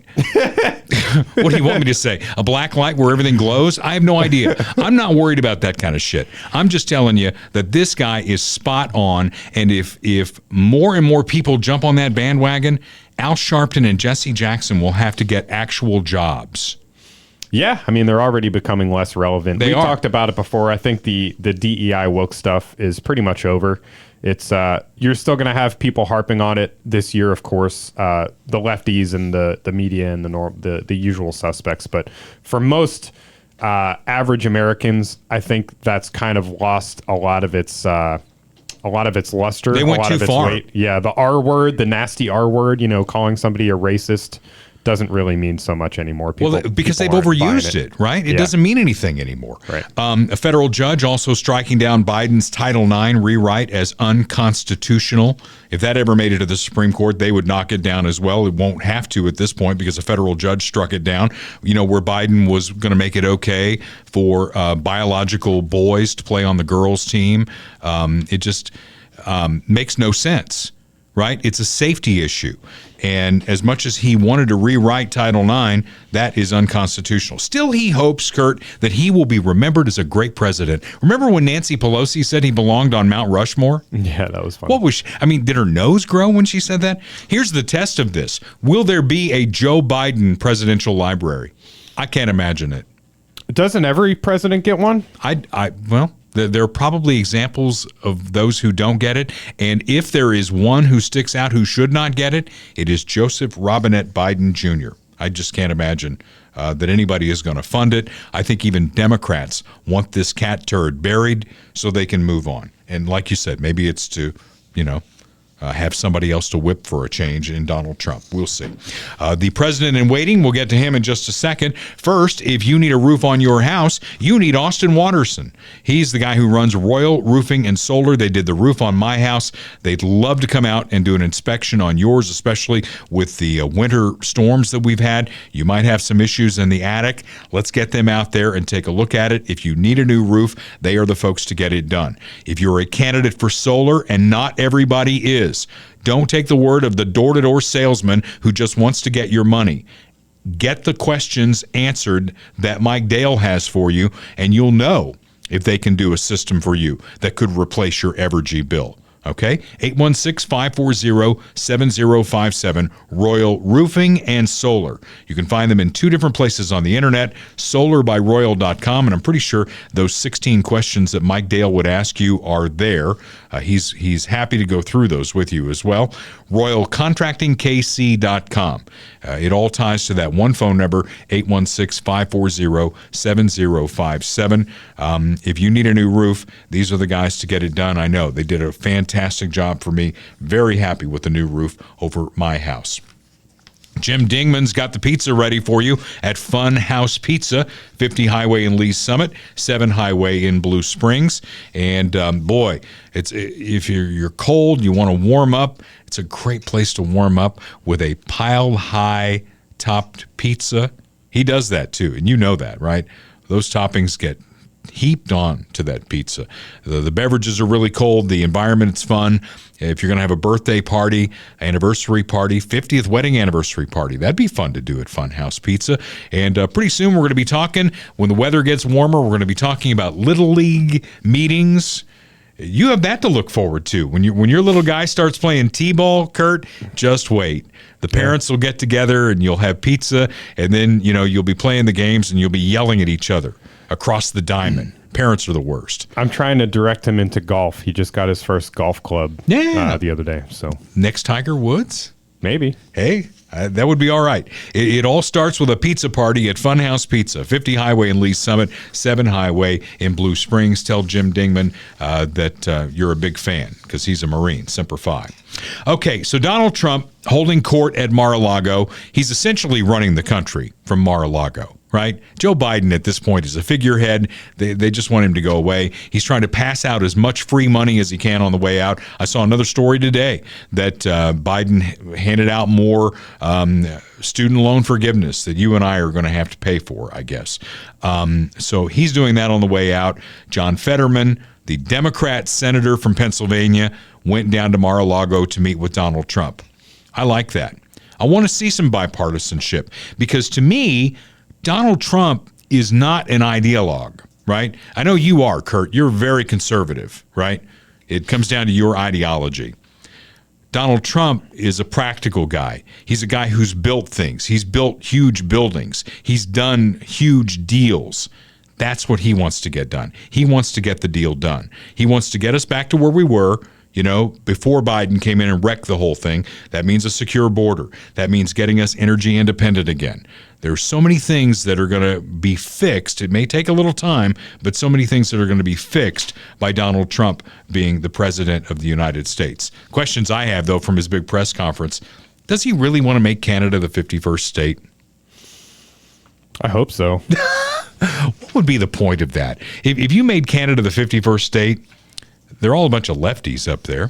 What do you want me to say? A black light where everything glows? I have no idea. I'm not worried about that kind of shit. I'm just telling you that this guy is spot on. And if more and more people jump on that bandwagon, Al Sharpton and Jesse Jackson will have to get actual jobs. Yeah, I mean, they're already becoming less relevant. We talked about it before. I think the DEI woke stuff is pretty much over. It's you're still going to have people harping on it this year, of course, the lefties and the media and the usual suspects. But for most average Americans, I think that's kind of lost a lot of its luster. They went too far. Weight. Yeah, the R word, the nasty R word, calling somebody a racist doesn't really mean so much anymore. Because they've overused it, right? It doesn't mean anything anymore. Right. A federal judge also striking down Biden's Title IX rewrite as unconstitutional. If that ever made it to the Supreme Court, they would knock it down as well. It won't have to at this point because a federal judge struck it down. Where Biden was going to make it okay for biological boys to play on the girls' team. It just makes no sense. Right? It's a safety issue. And as much as he wanted to rewrite Title IX, that is unconstitutional. Still, he hopes, Kurt, that he will be remembered as a great president. Remember when Nancy Pelosi said he belonged on Mount Rushmore? Yeah, that was fun. What was did her nose grow when she said that? Here's the test of this. Will there be a Joe Biden presidential library? I can't imagine it. Doesn't every president get one? Well, there are probably examples of those who don't get it. And if there is one who sticks out who should not get it, it is Joseph Robinette Biden Jr. I just can't imagine that anybody is going to fund it. I think even Democrats want this cat turd buried so they can move on. And like you said, maybe it's to, have somebody else to whip for a change in Donald Trump. We'll see. The president in waiting, we'll get to him in just a second. First, if you need a roof on your house, you need Austin Watterson. He's the guy who runs Royal Roofing and Solar. They did the roof on my house. They'd love to come out and do an inspection on yours, especially with the winter storms that we've had. You might have some issues in the attic. Let's get them out there and take a look at it. If you need a new roof, they are the folks to get it done. If you're a candidate for solar, and not everybody is, don't take the word of the door-to-door salesman who just wants to get your money. Get the questions answered that Mike Dale has for you, and you'll know if they can do a system for you that could replace your Evergy bill. Okay? 816-540-7057, Royal Roofing and Solar. You can find them in two different places on the internet, solarbyroyal.com, and I'm pretty sure those 16 questions that Mike Dale would ask you are there. He's happy to go through those with you as well. RoyalContractingKC.com. It all ties to that one phone number, 816-540-7057. If you need a new roof, these are the guys to get it done. I know they did a fantastic job for me. Very happy with the new roof over my house. Jim Dingman's got the pizza ready for you at Fun House Pizza, 50 Highway in Lee's Summit, 7 Highway in Blue Springs. And boy, it's if you're cold, you want to warm up, it's a great place to warm up with a pile-high topped pizza. He does that too, and you know that, right? Those toppings get heaped on to that pizza. The beverages are really cold. The environment is fun. If you're going to have a birthday party, anniversary party, 50th wedding anniversary party, that'd be fun to do at Fun House Pizza. And pretty soon we're going to be talking, when the weather gets warmer, we're going to be talking about Little League meetings. You have that to look forward to. When your little guy starts playing T-ball, Kurt, just wait. The parents will get together and you'll have pizza, and then you'll be playing the games and you'll be yelling at each other across the diamond. Parents are the worst. I'm trying to direct him into golf. He just got his first golf club the other day. So next Tiger Woods? Maybe. Hey, that would be all right. It all starts with a pizza party at Funhouse Pizza, 50 Highway in Lee's Summit, 7 Highway in Blue Springs. Tell Jim Dingman that you're a big fan because he's a Marine, Semper Fi. Okay, so Donald Trump holding court at Mar-a-Lago. He's essentially running the country from Mar-a-Lago, right? Joe Biden at this point is a figurehead. They just want him to go away. He's trying to pass out as much free money as he can on the way out. I saw another story today that Biden handed out more student loan forgiveness that you and I are going to have to pay for, I guess. So he's doing that on the way out. John Fetterman, the Democrat senator from Pennsylvania, went down to Mar-a-Lago to meet with Donald Trump. I like that. I want to see some bipartisanship because to me, Donald Trump is not an ideologue, right? I know you are, Kurt. You're very conservative, right? It comes down to your ideology. Donald Trump is a practical guy. He's a guy who's built things. He's built huge buildings. He's done huge deals. That's what he wants to get done. He wants to get the deal done. He wants to get us back to where we were, before Biden came in and wrecked the whole thing. That means a secure border. That means getting us energy independent again. There's so many things that are going to be fixed. It may take a little time, but so many things that are going to be fixed by Donald Trump being the president of the United States. Questions I have, though, from his big press conference. Does he really want to make Canada the 51st state? I hope so. What would be the point of that? If you made Canada the 51st state, they're all a bunch of lefties up there,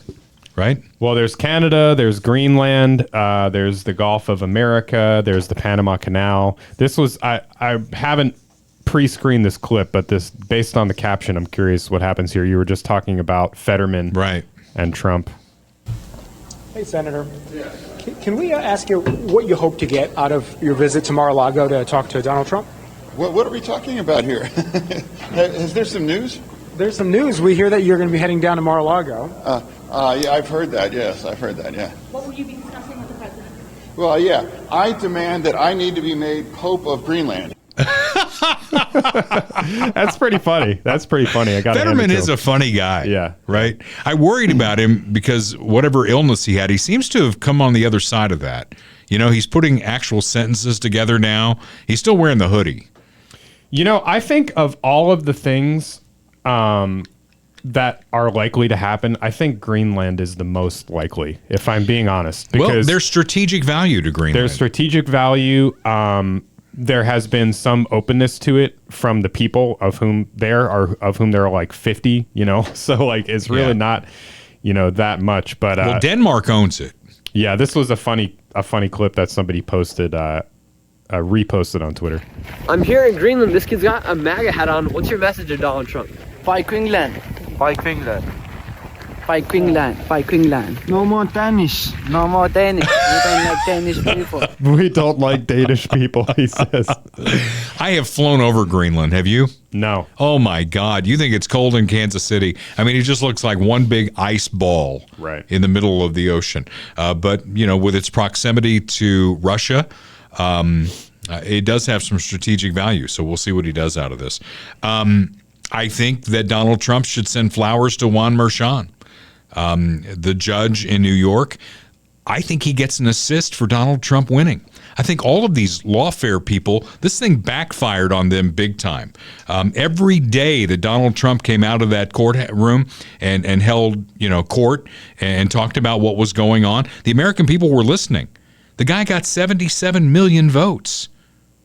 right? Well, there's Canada, there's Greenland, there's the Gulf of America, there's the Panama Canal. This was, I haven't pre-screened this clip, but this, based on the caption, I'm curious what happens here. You were just talking about Fetterman and Trump. Hey, Senator. Can we ask you what you hope to get out of your visit to Mar-a-Lago to talk to Donald Trump? What are we talking about here? Is there some news? There's some news. We hear that you're going to be heading down to Mar-a-Lago. Yeah, I've heard that. Yes, I've heard that. Yeah. What will you be discussing with the president? Well, yeah, I demand that I need to be made Pope of Greenland. That's pretty funny. I got Fetterman is a funny guy. Yeah. Right? I worried about him because whatever illness he had, he seems to have come on the other side of that. He's putting actual sentences together now. He's still wearing the hoodie. I think of all of the things that are likely to happen, I think Greenland is the most likely, if I'm being honest. Because there's strategic value to Greenland. There's strategic value. There has been some openness to it from the people of whom there are like 50, so like it's really not, that much. But Denmark owns it. Yeah, this was a funny clip that somebody posted, reposted on Twitter. I'm here in Greenland. This kid's got a MAGA hat on. What's your message to Donald Trump? Fight Greenland. Fight Greenland. Fight Greenland. Fight Greenland. No more Danish. No more Danish. We don't like Danish people. We don't like Danish people, he says. I have flown over Greenland. Have you? No. Oh, my God. You think it's cold in Kansas City? I mean, it just looks like one big ice ball in the middle of the ocean. But, with its proximity to Russia, it does have some strategic value. So we'll see what he does out of this. I think that Donald Trump should send flowers to Juan Merchan, the judge in New York. I think he gets an assist for Donald Trump winning. I think all of these lawfare people, this thing backfired on them big time. Every day that Donald Trump came out of that courtroom and held, court and talked about what was going on, the American people were listening. The guy got 77 million votes.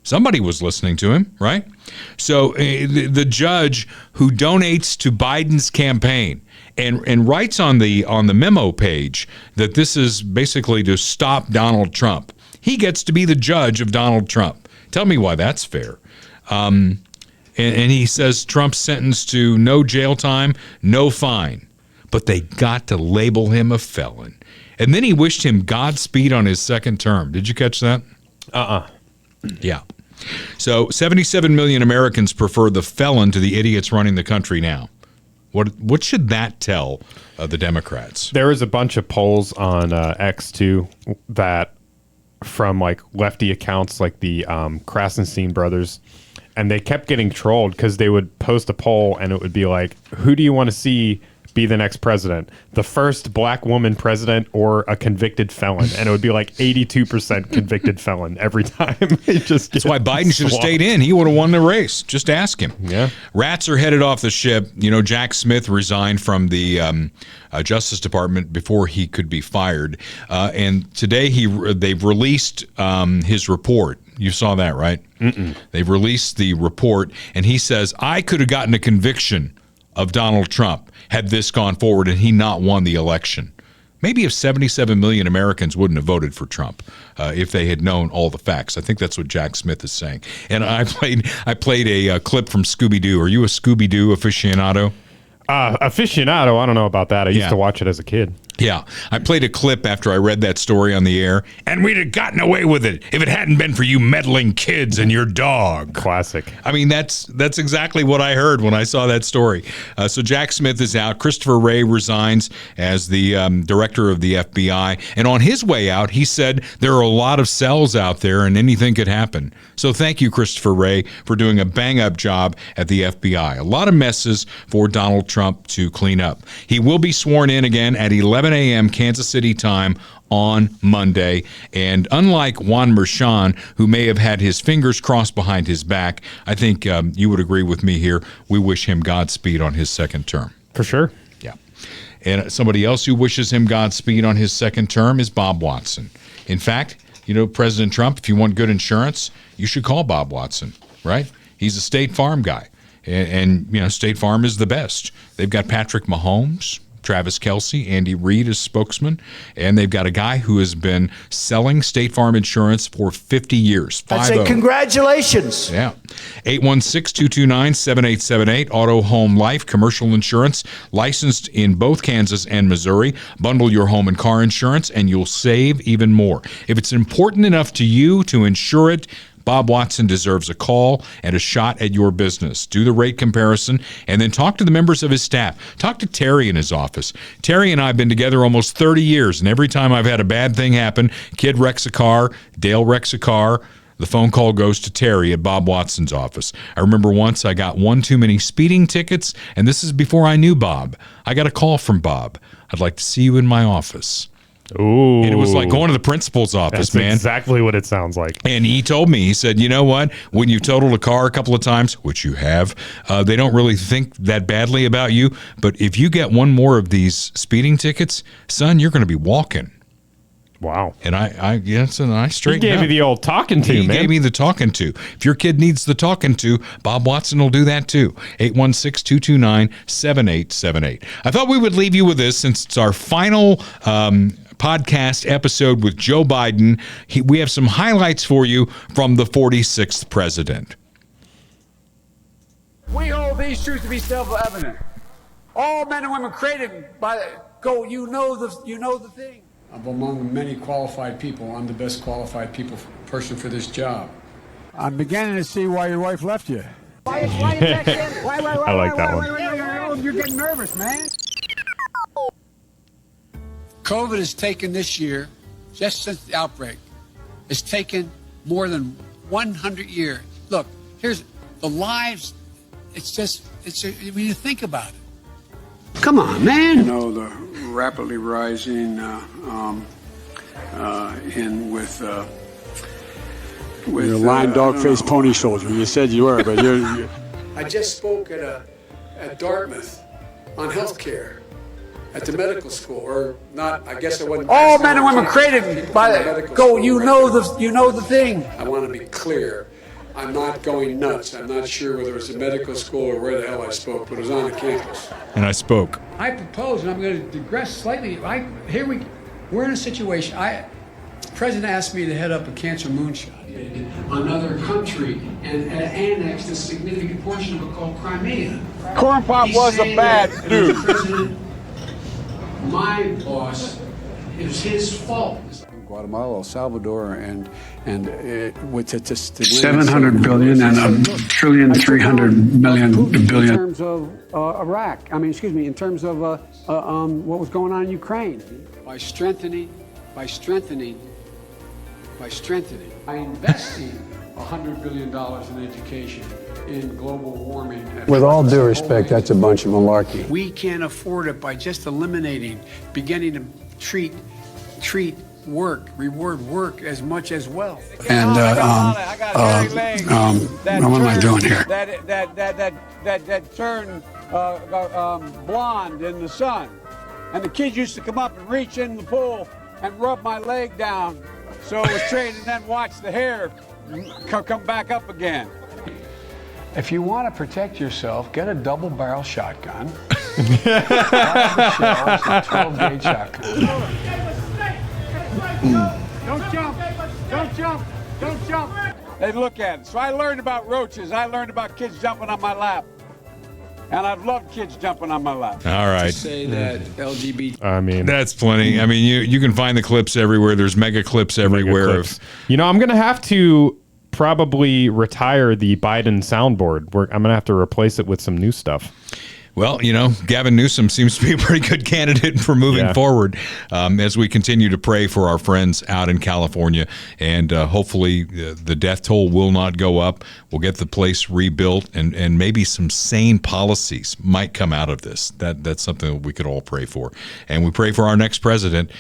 Somebody was listening to him, right? So the judge who donates to Biden's campaign and writes on the memo page that this is basically to stop Donald Trump, he gets to be the judge of Donald Trump. Tell me why that's fair. And he says Trump's sentenced to no jail time, no fine. But they got to label him a felon. And then he wished him Godspeed on his second term. Did you catch that? Yeah. So 77 million Americans prefer the felon to the idiots running the country now. What should that tell the Democrats? There is a bunch of polls on X too that from like lefty accounts like the Krasenstein brothers, and they kept getting trolled because they would post a poll and it would be like, who do you want to see be the next president? The first black woman president or a convicted felon? And it would be like 82% convicted felon every time. That's why Biden should have stayed in. He would have won the race. Just ask him. Yeah. Rats are headed off the ship. Jack Smith resigned from the Justice Department before he could be fired. And today they've released his report. You saw that, right? They've released the report, and he says, I could have gotten a conviction of Donald Trump had this gone forward and he not won the election. Maybe if 77 million Americans wouldn't have voted for Trump if they had known all the facts. I think that's what Jack Smith is saying. And I played a clip from Scooby-Doo. Are you a Scooby-Doo aficionado? Aficionado, I don't know about that. I used to watch it as a kid. Yeah, I played a clip after I read that story on the air, and we'd have gotten away with it if it hadn't been for you meddling kids and your dog. Classic. I mean, that's exactly what I heard when I saw that story. So Jack Smith is out. Christopher Wray resigns as the director of the FBI, and on his way out, he said there are a lot of cells out there and anything could happen. So thank you, Christopher Wray, for doing a bang-up job at the FBI. A lot of messes for Donald Trump to clean up. He will be sworn in again at 11 a.m. Kansas City time on Monday. And unlike Juan Merchan, who may have had his fingers crossed behind his back, I think you would agree with me here. We wish him Godspeed on his second term. For sure. Yeah. And somebody else who wishes him Godspeed on his second term is Bob Watson. In fact, you know, President Trump, if you want good insurance, you should call Bob Watson, right? He's a State Farm guy. And you know, State Farm is the best. They've got Patrick Mahomes, Travis Kelce, Andy Reid as spokesman, and they've got a guy who has been selling State Farm insurance for 50 years. I'd say congratulations. Yeah. 816-229-7878, Auto Home Life, commercial insurance, licensed in both Kansas and Missouri. Bundle your home and car insurance, and you'll save even more. If it's important enough to you to insure it, Bob Watson deserves a call and a shot at your business. Do the rate comparison and then talk to the members of his staff. Talk to Terry in his office. Terry and I have been together almost 30 years, and every time I've had a bad thing happen, kid wrecks a car, Dale wrecks a car, the phone call goes to Terry at Bob Watson's office. I remember once I got one too many speeding tickets, and this is before I knew Bob. I got a call from Bob. I'd like to see you in my office. Ooh. And it was like going to the principal's office, That's man. exactly what it sounds like. And he told me, he said, you know what? When you've totaled a car a couple of times, which you have, they don't really think that badly about you. But if you get one more of these speeding tickets, son, you're going to be walking. Wow. And I straightened He gave up. you the old talking to, He man. gave me the talking to. If your kid needs the talking to, Bob Watson will do that too. 816-229-7878. I thought we would leave you with this since it's our final podcast episode with Joe Biden. We have some highlights for you from the 46th president. We hold these truths to be self-evident. All men and women created by you know the thing. I'm among many qualified people. I'm the best qualified person for this job. I'm beginning to see why your wife left you. I like that one. You're getting nervous, man. COVID has taken this year, just since the outbreak, it's taken more than 100 years. Look, here's the lives. When you think about it. Come on, man. You know, the rapidly rising with you're a lying dog-faced pony soldier. You said you were, but you're. I just spoke at Dartmouth on healthcare at the medical school, or not. I guess I wasn't. All men and women created by you know the thing. I want to be clear. I'm not going nuts. I'm not sure whether it was a medical school or where the hell I spoke, but it was on the campus. And I spoke. I propose, and I'm going to digress slightly. We're in a situation. The president asked me to head up a cancer moonshot. Another country and annexed a significant portion of it called Crimea. Corn Pop was a bad dude. My boss, it was his fault. Guatemala, El Salvador, and with just 700 billion and $1.3 trillion. In terms of Iraq, in terms of what was going on in Ukraine. By strengthening, by investing $100 billion in education, in global warming. With all due respect, that's a bunch of malarkey. We can't afford it by just beginning to treat reward work as much as wealth. And what am I doing here? That turn blonde in the sun, and the kids used to come up and reach in the pool and rub my leg down, so it was trained, and then watch the hair come back up again. If you want to protect yourself, get a double-barrel shotgun. 12-gauge shotgun. Don't jump! Don't jump! Don't jump! Hey, look at it. So I learned about roaches. I learned about kids jumping on my lap. And I've loved kids jumping on my lap. All right. Say that LGBT. I mean, that's plenty. I mean, you can find the clips everywhere. There's mega clips everywhere. Of, I'm going to have to probably retire the Biden soundboard. I'm going to have to replace it with some new stuff. Well, Gavin Newsom seems to be a pretty good candidate for moving forward as we continue to pray for our friends out in California. And hopefully the death toll will not go up. We'll get the place rebuilt, and maybe some sane policies might come out of this. That's something that we could all pray for. And we pray for our next president.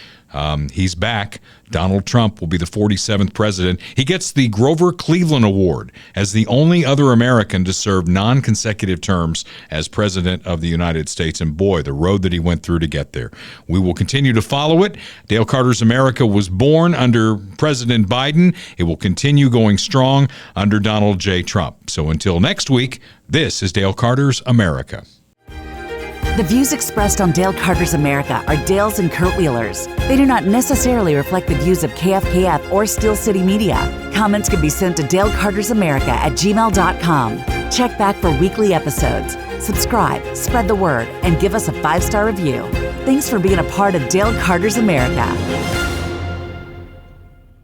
He's back. Donald Trump will be the 47th president. He gets the Grover Cleveland Award as the only other American to serve non-consecutive terms as president of the United States. And boy, the road that he went through to get there. We will continue to follow it. Dale Carter's America was born under President Biden. It will continue going strong under Donald J. Trump. So until next week, this is Dale Carter's America. The views expressed on Dale Carter's America are Dale's and Kurt Wheeler's. They do not necessarily reflect the views of KFKF or Steel City Media. Comments can be sent to dalecartersamerica@gmail.com. Check back for weekly episodes. Subscribe, spread the word, and give us a 5-star review. Thanks for being a part of Dale Carter's America.